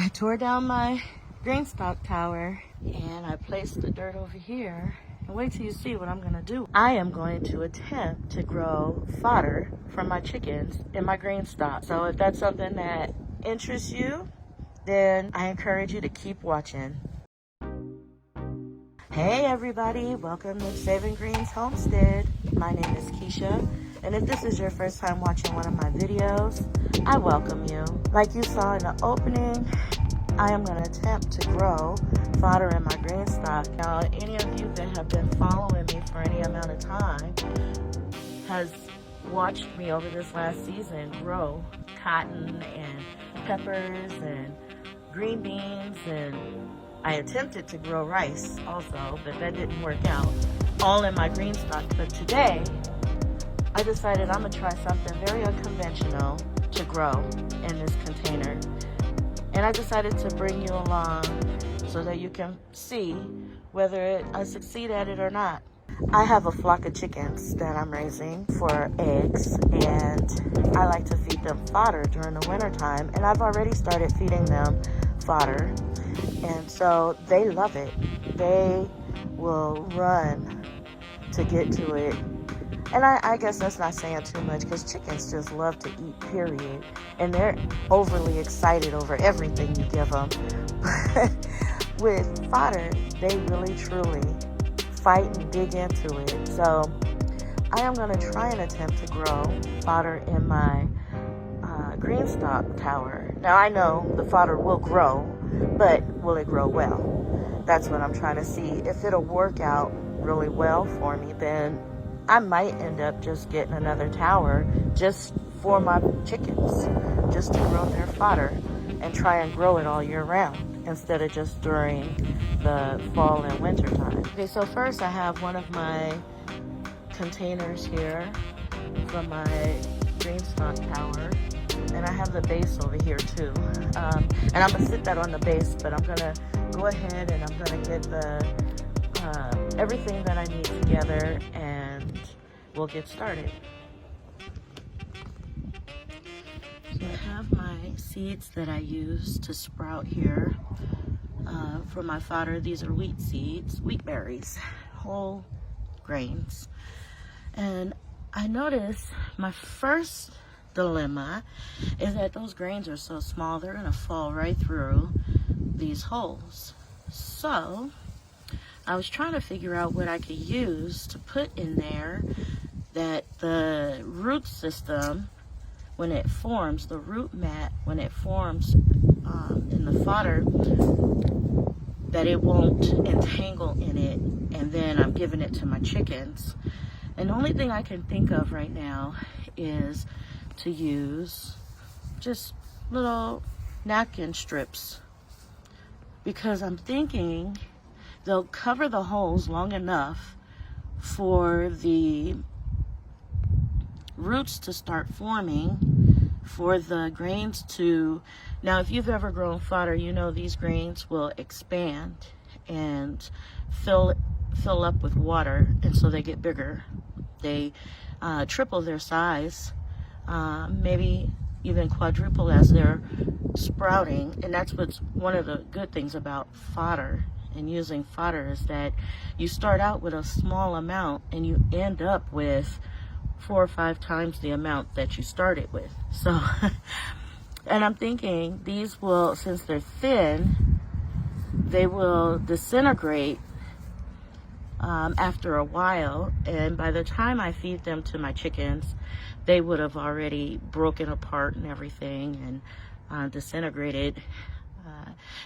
I tore down my Greenstalk tower and I placed the dirt over here. And wait till you see what I'm gonna do. I am going to attempt to grow fodder for my chickens in my Greenstalk. So if that's something that interests you, then I encourage you to keep watching. Hey everybody, welcome to Saving Greens Homestead. My name is Keisha, and if this is your first time watching one of my videos, I welcome you. Like you saw in the opening, I am going to attempt to grow fodder in my Greenstalk. Now, any of you that have been following me for any amount of time has watched me over this last season grow cotton and peppers and green beans, and I attempted to grow rice also, but that didn't work out, all in my Greenstalk. But today, I decided I'm gonna try something very unconventional to grow in this container. And I decided to bring you along so that you can see whether I succeed at it or not. I have a flock of chickens that I'm raising for eggs, and I like to feed them fodder during the winter time, and I've already started feeding them fodder. And so they love it. They will run to get to it. And I guess that's not saying too much, because chickens just love to eat, period. And they're overly excited over everything you give them. With fodder, they really, truly fight and dig into it. So I am going to try and attempt to grow fodder in my Greenstalk tower. Now, I know the fodder will grow, but will it grow well? That's what I'm trying to see. If it'll work out really well for me, then I might end up just getting another tower just for my chickens, just to grow their fodder and try and grow it all year round instead of just during the fall and winter time. Okay, so first I have one of my containers here from my Greenstalk tower, and I have the base over here too. And I'm gonna sit that on the base, but I'm gonna go ahead and I'm gonna get the everything that I need together, and we'll get started. So I have my seeds that I use to sprout here for my fodder. These are wheat seeds, wheat berries, whole grains. And I noticed my first dilemma is that those grains are so small, they're gonna fall right through these holes. So I was trying to figure out what I could use to put in there that the root system, when it forms, the root mat, when it forms in the fodder, that it won't entangle in it, and then I'm giving it to my chickens. And the only thing I can think of right now is to use just little napkin strips, because I'm thinking they'll cover the holes long enough for the roots to start forming, for the grains to, now if you've ever grown fodder, you know these grains will expand and fill up with water, and so they get bigger. They triple their size, maybe even quadruple as they're sprouting. And that's what's one of the good things about fodder and using fodder, is that you start out with a small amount and you end up with 4 or 5 times the amount that you started with. So and I'm thinking these will, since they're thin, they will disintegrate after a while, and by the time I feed them to my chickens, they would have already broken apart and everything and disintegrated.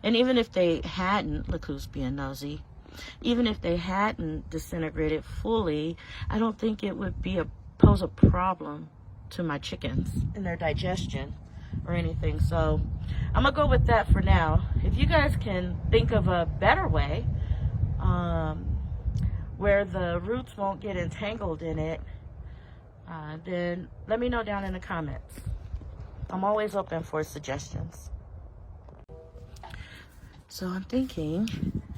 And even if they hadn't, look who's being nosy, even if they hadn't disintegrated fully, I don't think it would pose a problem to my chickens in their digestion or anything. So I'm gonna go with that for now. If you guys can think of a better way where the roots won't get entangled in it, then let me know down in the comments. I'm always open for suggestions. So I'm thinking,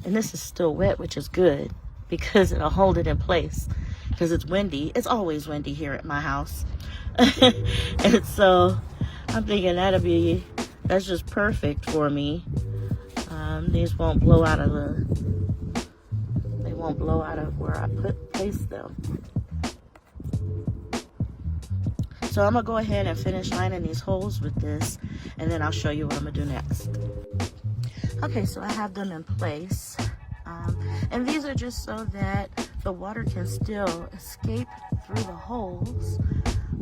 and this is still wet, which is good because it'll hold it in place, because it's windy. It's always windy here at my house. And so I'm thinking that'll That's just perfect for me. These won't blow out of where I placed them. So I'm gonna go ahead and finish lining these holes with this, and then I'll show you what I'm gonna do next. Okay, so I have them in place. And these are just so that the water can still escape through the holes,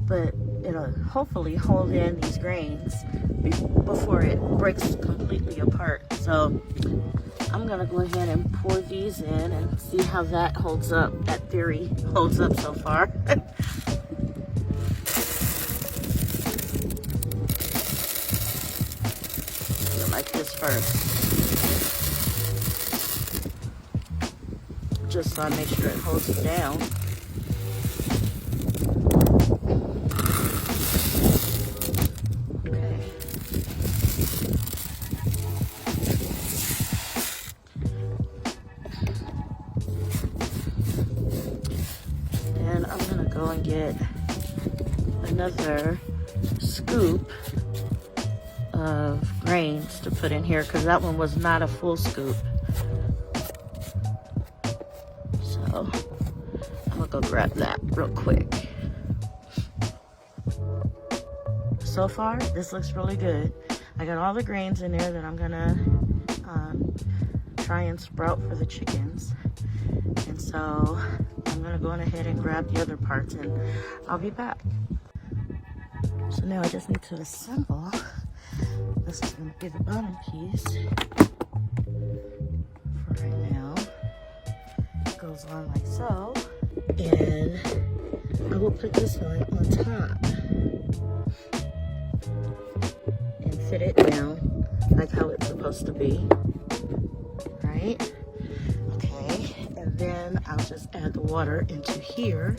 but it'll hopefully hold in these grains before it breaks completely apart. So I'm gonna go ahead and pour these in and see how that holds up. That theory holds up so far. Like this first, just so I make sure it holds it down. Okay. Then I'm gonna go and get another scoop of grains to put in here, because that one was not a full scoop. So I'm gonna go grab that real quick. So far, this looks really good. I got all the grains in there that I'm gonna try and sprout for the chickens. And so I'm gonna go on ahead and grab the other parts, and I'll be back. So now I just need to assemble. This is going to be the bottom piece for right now. It goes on like so. And I will put this one on top and fit it down like how it's supposed to be. Right? Okay. And then I'll just add the water into here.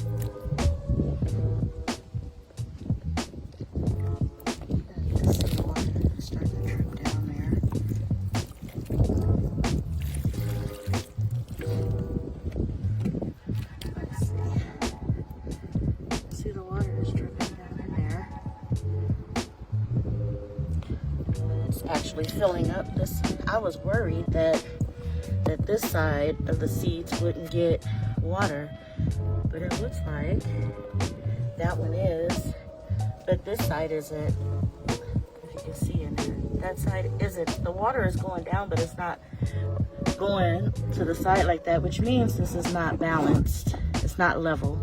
Actually filling up this. I was worried that this side of the seeds wouldn't get water, but it looks like that one is, but this side isn't. If you can see in there, that side isn't. The water is going down, but it's not going to the side like that, which means this is not balanced. It's not level.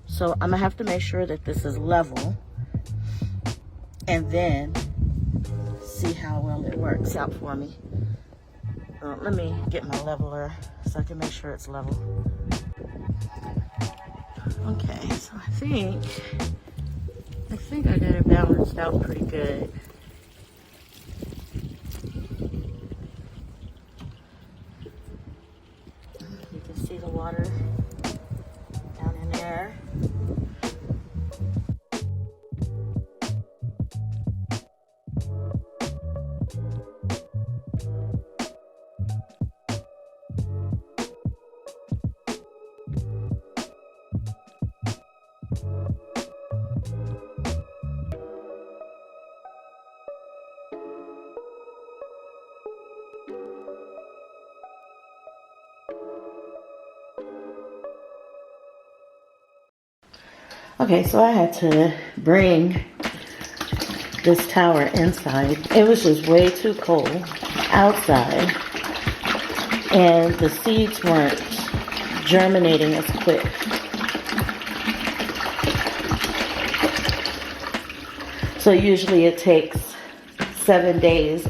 So I'm gonna have to make sure that this is level, and then see how well it works out for me. Let me get my leveler so I can make sure it's level. Okay, so I think I got it balanced out pretty good. You can see the water down in there. Okay, so I had to bring this tower inside. It was just way too cold outside, and the seeds weren't germinating as quick. So usually it takes 7 days,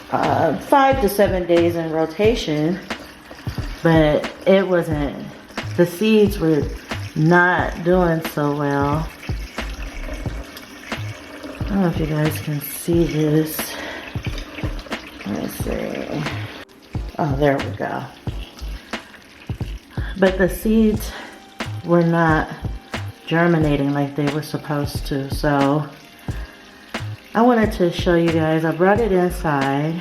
5 to 7 days in rotation, but it wasn't, the seeds were not doing so well. I don't know if you guys can see this. Let's see. Oh, there we go. But the seeds were not germinating like they were supposed to. So I wanted to show you guys. I brought it inside,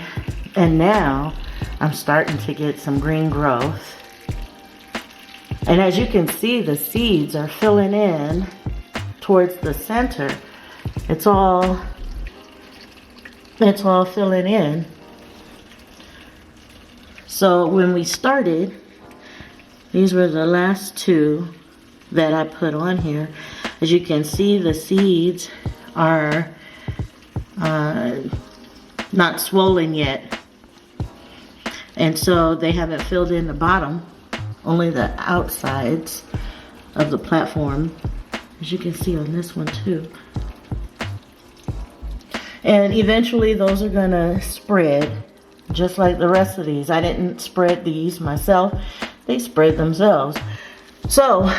and now I'm starting to get some green growth. And as you can see, the seeds are filling in towards the center. It's all It's all filling in. So when we started, these were the last two that I put on here. As you can see, the seeds are not swollen yet. And so they haven't filled in the bottom, only the outsides of the platform, as you can see on this one too. And eventually those are gonna spread just like the rest of these. I didn't spread these myself, they spread themselves. So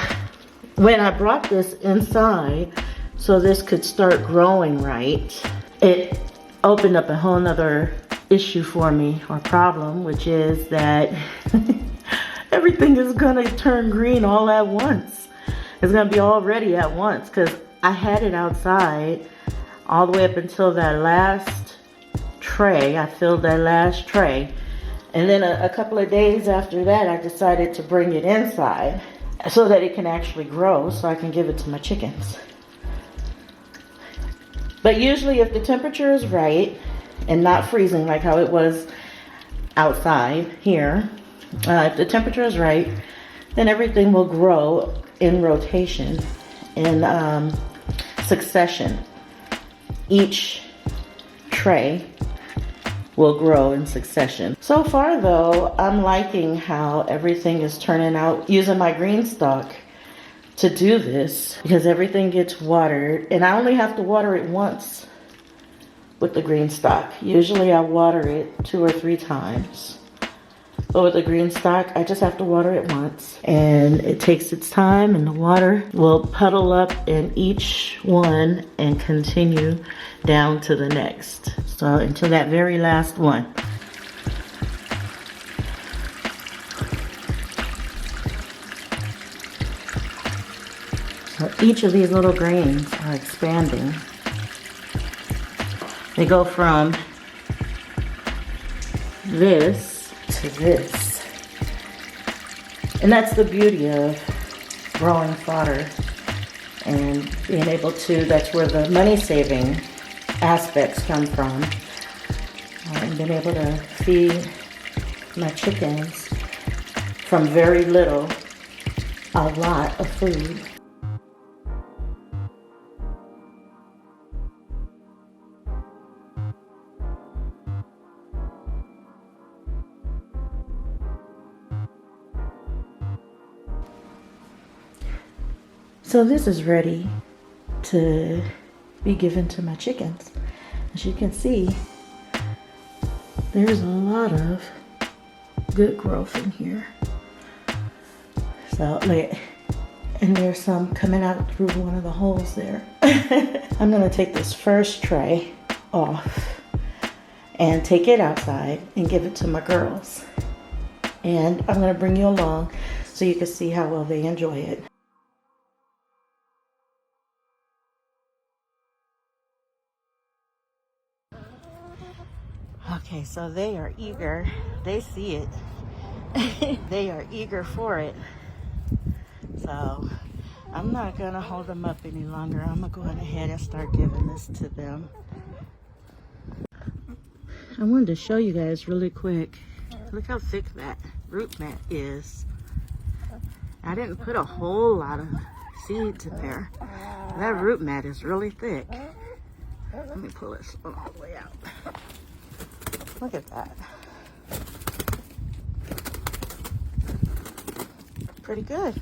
when I brought this inside so this could start growing right, it opened up a whole nother issue for me, or problem, which is that everything is gonna turn green all at once. It's gonna be all ready at once, because I had it outside all the way up until that last tray. I filled that last tray, and then a couple of days after that I decided to bring it inside so that it can actually grow, so I can give it to my chickens. But usually if the temperature is right and not freezing like how it was outside here, if the temperature is right, then everything will grow in rotation, in succession. Each tray will grow in succession. So far though, I'm liking how everything is turning out, using my Greenstalk to do this, because everything gets watered, and I only have to water it once with the Greenstalk. Usually I water it 2 or 3 times. But with the Greenstalk, I just have to water it once, and it takes its time, and the water will puddle up in each one and continue down to the next. So until that very last one. So each of these little grains are expanding. They go from this to this. And that's the beauty of growing fodder and being able to, that's where the money saving aspects come from. And being able to feed my chickens from very little, a lot of food. So this is ready to be given to my chickens. As you can see, there's a lot of good growth in here. So, and there's some coming out through one of the holes there. I'm gonna take this first tray off and take it outside and give it to my girls. And I'm gonna bring you along so you can see how well they enjoy it. Okay, so they are eager. They see it. They are eager for it. So I'm not gonna hold them up any longer. I'm gonna go ahead and start giving this to them. I wanted to show you guys really quick. Look how thick that root mat is. I didn't put a whole lot of seeds in there. That root mat is really thick. Let me pull this all the way out. Look at that. Pretty good.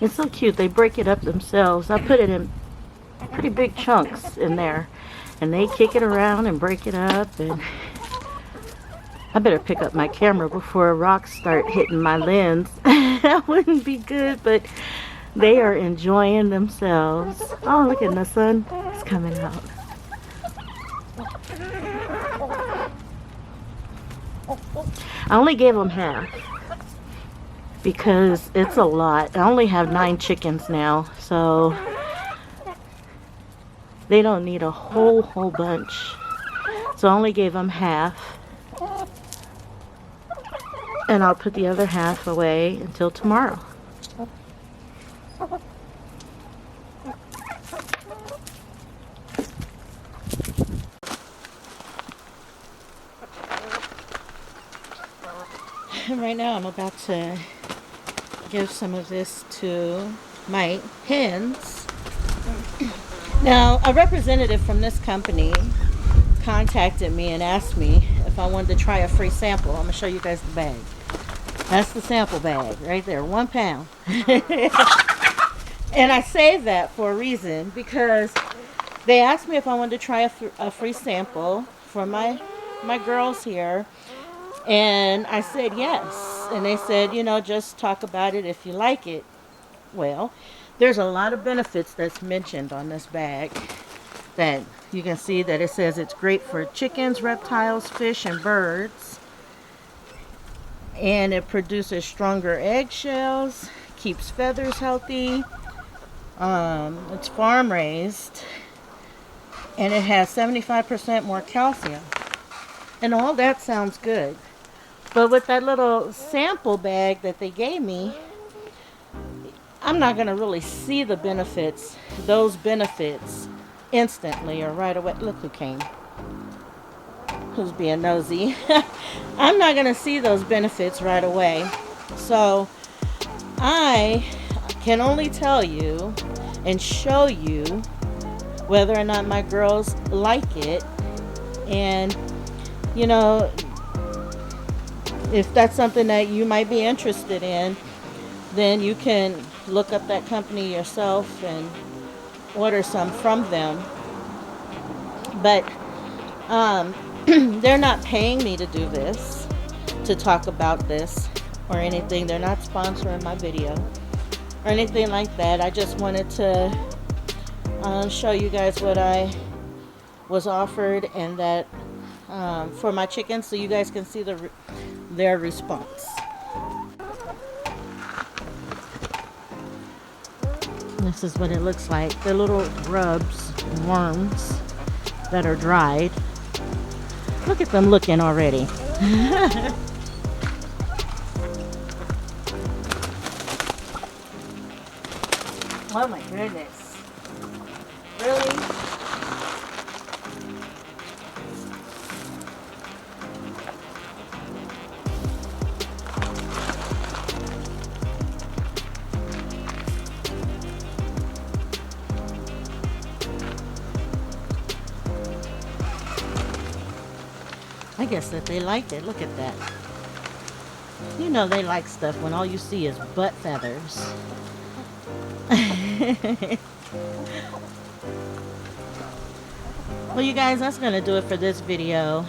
It's so cute. They break it up themselves. I put it in pretty big chunks in there, and they kick it around and break it up. And I better pick up my camera before rocks start hitting my lens. That wouldn't be good, but they are enjoying themselves. Oh, look at the sun. It's coming out. I only gave them half because it's a lot. I only have 9 chickens now, so they don't need a whole bunch. So I only gave them half. And I'll put the other half away until tomorrow. Right now I'm about to give some of this to my hens. Now, a representative from this company contacted me and asked me if I wanted to try a free sample. I'm going to show you guys the bag. That's the sample bag right there, 1 pound. And I saved that for a reason, because they asked me if I wanted to try a free sample for my girls here. And I said yes. And they said, you know, just talk about it if you like it. Well, there's a lot of benefits that's mentioned on this bag. That you can see that it says it's great for chickens, reptiles, fish, and birds. And it produces stronger eggshells, keeps feathers healthy. It's farm raised. And it has 75% more calcium. And all that sounds good. But with that little sample bag that they gave me, I'm not going to really see the benefits, those benefits, instantly or right away. Look who came. Who's being nosy. I'm not going to see those benefits right away. So I can only tell you and show you whether or not my girls like it. And, you know, if that's something that you might be interested in, then you can look up that company yourself and order some from them. But they're not paying me to do this, to talk about this or anything. They're not sponsoring my video or anything like that. I just wanted to show you guys what I was offered, and that for my chickens, so you guys can see their response. This is what it looks like. They're little grubs, worms that are dried. Look at them looking already. Oh my goodness. Really? I guess that they liked it. Look at that. You know they like stuff when all you see is butt feathers. Well, you guys, that's going to do it for this video.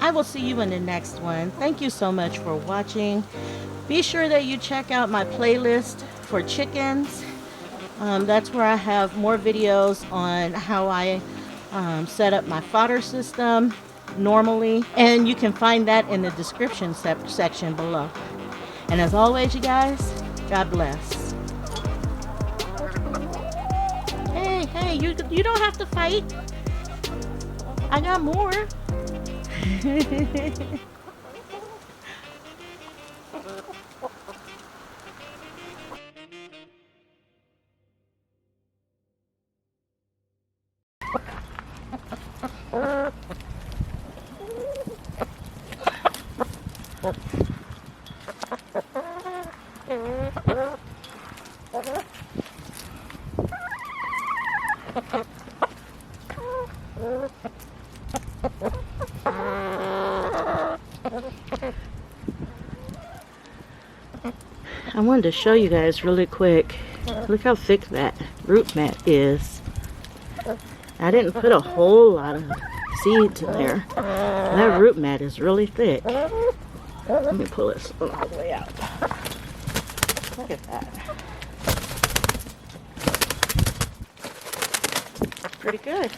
I will see you in the next one. Thank you so much for watching. Be sure that you check out my playlist for chickens. That's where I have more videos on how I set up my fodder system normally, and you can find that in the description section below. And as always, you guys, God bless. Hey, you don't have to fight. I got more. I wanted to show you guys really quick. Look how thick that root mat is. I didn't put a whole lot of seeds in there. That root mat is really thick. Let me pull this all the way out. Look at that. Pretty good.